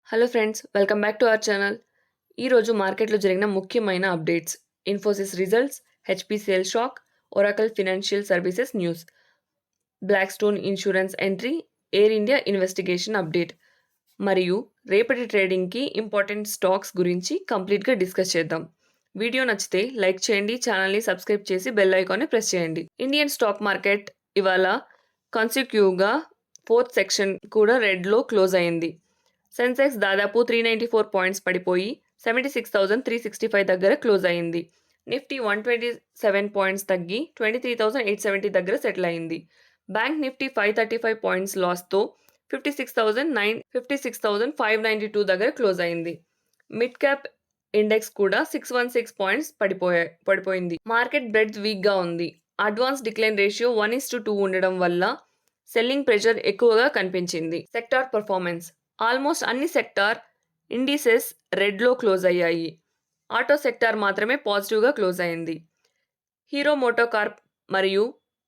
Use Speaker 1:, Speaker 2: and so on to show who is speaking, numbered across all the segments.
Speaker 1: Hello friends, welcome back to our channel. ఈరోజు మార్కెట్లో జరిగిన ముఖ్యమైన updates: Infosys results, HPCL shock, Oracle financial services news, Blackstone insurance entry, Air India investigation update మరియు రేపటి ట్రేడింగ్కి important stocks గురించి కంప్లీట్గా discuss చేద్దాం. వీడియో నచ్చితే లైక్ చేయండి, ఛానల్ని సబ్స్క్రైబ్ చేసి బెల్ ఐకాన్ని ప్రెస్ చేయండి. ఇండియన్ స్టాక్ మార్కెట్ ఇవాళ కాన్సిక్యూటివ్గా ఫోర్త్ సెక్షన్ కూడా రెడ్లో క్లోజ్ అయింది. సెన్సెక్స్ దాదాపు 394 పాయింట్స్ పడిపోయి 76,365 దగ్గర క్లోజ్ అయింది. నిఫ్టీ 127 పాయింట్స్ తగ్గి 23,870 దగ్గర సెటిల్ అయింది. బ్యాంక్ నిఫ్టీ 535 పాయింట్స్ లాస్తో 56,592 దగ్గర క్లోజ్ అయింది. మిడ్ క్యాప్ ఇండెక్స్ కూడా 616 పాయింట్స్ పడిపోయింది. మార్కెట్ బ్రెడ్త్ వీక్గా ఉంది. అడ్వాన్స్ డిక్లైన్ రేషియో 1:2 ఉండడం వల్ల సెల్లింగ్ ప్రెషర్ ఎక్కువగా కనిపించింది. సెక్టార్ పర్ఫార్మెన్స్: ఆల్మోస్ట్ అన్ని సెక్టార్ ఇండిసెస్ రెడ్లో క్లోజ్ అయ్యాయి. ఆటో సెక్టార్ మాత్రమే పాజిటివ్గా క్లోజ్ అయింది. హీరో మోటోకార్ప్ మరియు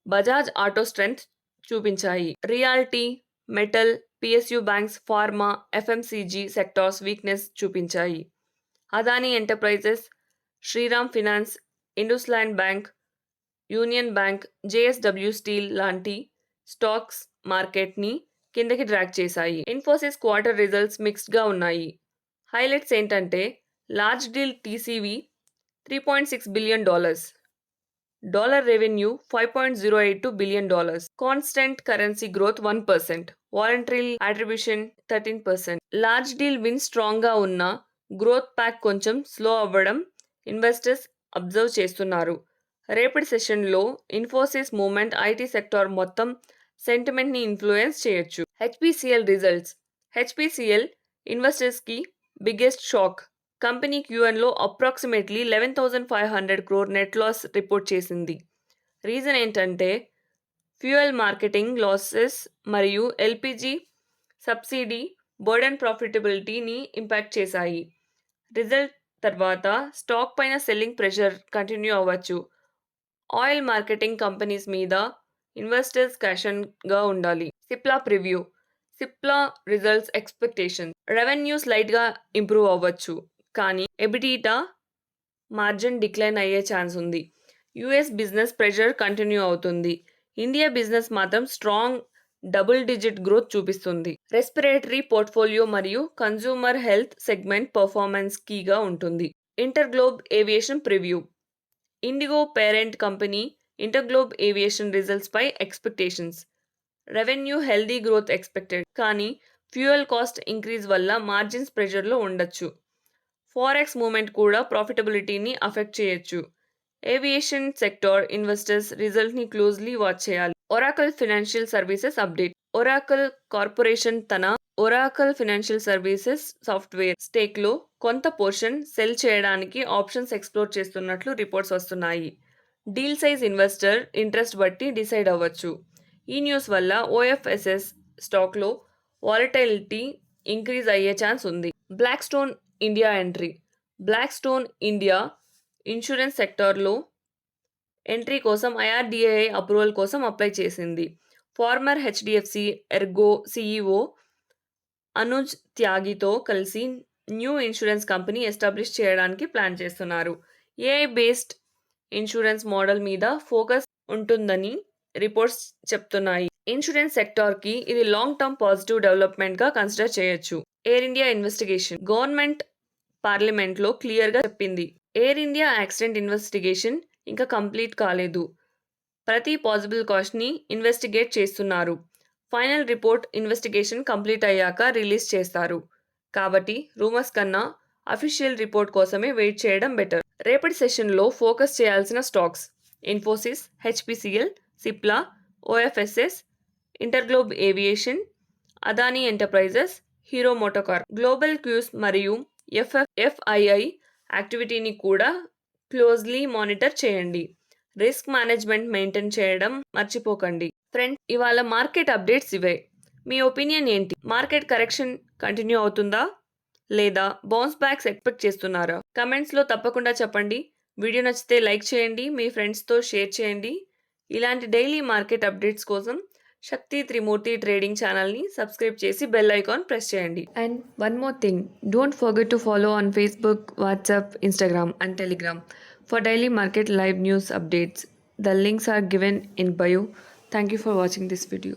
Speaker 1: బజాజ్ ఆటో స్ట్రెంగ్త్ చూపించాయి. Realty, metal, PSU banks, pharma, FMCG sectors weakness చూపించాయి. అదానీ ఎంటర్ప్రైజెస్, శ్రీరామ్ ఫినాన్స్, ఇండస్ల్యాండ్ బ్యాంక్, యూనియన్ బ్యాంక్, జేఎస్డబ్ల్యూ స్టీల్ లాంటి స్టాక్స్ మార్కెట్ని కిందకి డ్రాగ్ చేశాయి. ఇన్ఫోసిస్ క్వార్టర్ రిజల్ట్స్ మిక్స్డ్గా ఉన్నాయి. హైలైట్స్ ఏంటంటే large deal TCV $3.6 billion, dollar revenue $5.082 billion, constant currency growth 1%, voluntary attribution 13%. Large deal win స్ట్రాంగ్గా ఉన్న గ్రోత్ ప్యాక్ కొంచెం స్లో అవ్వడం ఇన్వెస్టర్స్ అబ్జర్వ్ చేస్తున్నారు. రేపటి సెషన్లో ఇన్ఫోసిస్ మూవ్మెంట్ ఐటీ సెక్టార్ మొత్తం సెంటిమెంట్ని ఇన్ఫ్లుయెన్స్ చేయొచ్చు. హెచ్పిసిఎల్ రిజల్ట్స్: హెచ్పిసిఎల్ ఇన్వెస్టర్స్కి బిగ్గెస్ట్ షాక్. కంపెనీ క్యూఎన్లో approximately 11,500 crore net loss report చేసింది. రీజన్ ఏంటంటే ఫ్యూయల్ మార్కెటింగ్ లాసెస్ మరియు ఎల్పిజి సబ్సిడీ బర్డెన్ ప్రాఫిటబిలిటీని ఇంపాక్ట్ చేశాయి. రిజల్ట్ తర్వాత స్టాక్ పైన సెల్లింగ్ ప్రెషర్ కంటిన్యూ అవ్వచ్చు. ఆయిల్ మార్కెటింగ్ కంపెనీస్ మీద ఇన్వెస్టర్స్ క్యాషన్గా ఉండాలి. Cipla preview: Cipla results expectation: revenue స్లైట్గా ఇంప్రూవ్ అవ్వచ్చు, కానీ ఎబిటిటా మార్జిన్ డిక్లైన్ అయ్యే ఛాన్స్ ఉంది. యుఎస్ బిజినెస్ ప్రెషర్ కంటిన్యూ అవుతుంది. ఇండియా బిజినెస్ మాత్రం స్ట్రాంగ్ డబుల్ డిజిట్ గ్రోత్ చూపిస్తుంది. రెస్పిరేటరీ పోర్ట్ఫోలియో మరియు కన్జ్యూమర్ హెల్త్ సెగ్మెంట్ పర్ఫార్మెన్స్ కీగా ఉంటుంది. InterGlobe Aviation preview: IndiGo parent company InterGlobe Aviation results పై expectations. Revenue healthy growth expected, కానీ ఫ్యూయల్ కాస్ట్ ఇంక్రీజ్ వల్ల మార్జిన్స్ ప్రెషర్లో ఉండొచ్చు. ఫారెక్స్ మూవ్మెంట్ కూడా ప్రాఫిటబిలిటీని అఫెక్ట్ చేయొచ్చు. ఏవియేషన్ సెక్టార్ ఇన్వెస్టర్స్ రిజల్ట్ని క్లోజ్లీ వాచ్ చేయాలి. Oracle financial Services update: Oracle Corporation తన ఒరాకల్ ఫినాన్షియల్ సర్వీసెస్ సాఫ్ట్వేర్ స్టేక్లో కొంత పోర్షన్ సెల్ చేయడానికి ఆప్షన్స్ ఎక్స్ప్లోర్ చేస్తున్నట్లు రిపోర్ట్స్ వస్తున్నాయి. డీల్ సైజ్ ఇన్వెస్టర్ ఇంట్రెస్ట్ బట్టి డిసైడ్ అవ్వచ్చు. ఈ న్యూస్ వల్ల ఓఎఫ్ఎస్ఎస్ స్టాక్లో వాలటైలిటీ ఇంక్రీజ్ అయ్యే ఛాన్స్ ఉంది. Blackstone India entry: Blackstone India insurance సెక్టార్లో ఎంట్రీ కోసం ఐఆర్డీఏఐ అప్రూవల్ కోసం అప్లై చేసింది. Former HDFC Ergo CEO Anuj త్యాగితో కలిసి న్యూ ఇన్సూరెన్స్ కంపెనీ ఎస్టాబ్లిష్ చేయడానికి ప్లాన్ చేస్తున్నారు. ఏఐ బేస్డ్ ఇన్సూరెన్స్ మోడల్ మీద ఫోకస్ ఉంటుందని రిపోర్ట్స్ చెప్తున్నాయి. ఇన్సూరెన్స్ సెక్టార్కి ఇది లాంగ్ టర్మ్ పాజిటివ్ డెవలప్మెంట్గా కన్సిడర్ చేయొచ్చు. ఎయిర్ ఇండియా ఇన్వెస్టిగేషన్: గవర్నమెంట్ పార్లమెంట్లో క్లియర్గా చెప్పింది, ఎయిర్ ఇండియా యాక్సిడెంట్ ఇన్వెస్టిగేషన్ ఇంకా కంప్లీట్ కాలేదు. ప్రతి పాసిబుల్ కాస్ట్ని ఇన్వెస్టిగేట్ చేస్తున్నారు. ఫైనల్ రిపోర్ట్ ఇన్వెస్టిగేషన్ కంప్లీట్ అయ్యాక రిలీజ్ చేస్తారు. కాబట్టి రూమర్స్ కన్నా అఫీషియల్ రిపోర్ట్ కోసమే వెయిట్ చేయడం బెటర్. రేపటి సెషన్లో ఫోకస్ చేయాల్సిన stocks: Infosys, HPCL, Cipla, OFSS, InterGlobe aviation, Adani enterprises, Hero MotoCorp. Global cues మరియు ఎఫ్ఐఐ యాక్టివిటీని కూడా క్లోజ్లీ మానిటర్ చేయండి. రిస్క్ మేనేజ్మెంట్ మెయింటైన్ చేయడం మర్చిపోకండి. ఫ్రెండ్స్, ఇవాళ మార్కెట్ అప్డేట్స్ ఇవే. మీ ఒపీనియన్ ఏంటి? మార్కెట్ కరెక్షన్ కంటిన్యూ అవుతుందా లేదా బౌన్స్ బ్యాక్స్ ఎక్స్పెక్ట్ చేస్తున్నారా? కమెంట్స్లో తప్పకుండా చెప్పండి. వీడియో నచ్చితే లైక్ చేయండి, మీ ఫ్రెండ్స్తో షేర్ చేయండి. ఇలాంటి డైలీ మార్కెట్ అప్డేట్స్ కోసం శక్తి త్రిమూర్తి ట్రేడింగ్ ఛానల్ని సబ్స్క్రైబ్ చేసి బెల్ ఐకాన్ ప్రెస్ చేయండి. And one more thing, don't forget to follow on Facebook, WhatsApp, Instagram and Telegram for daily market live news updates. The links are given in bio. Thank you for watching this video.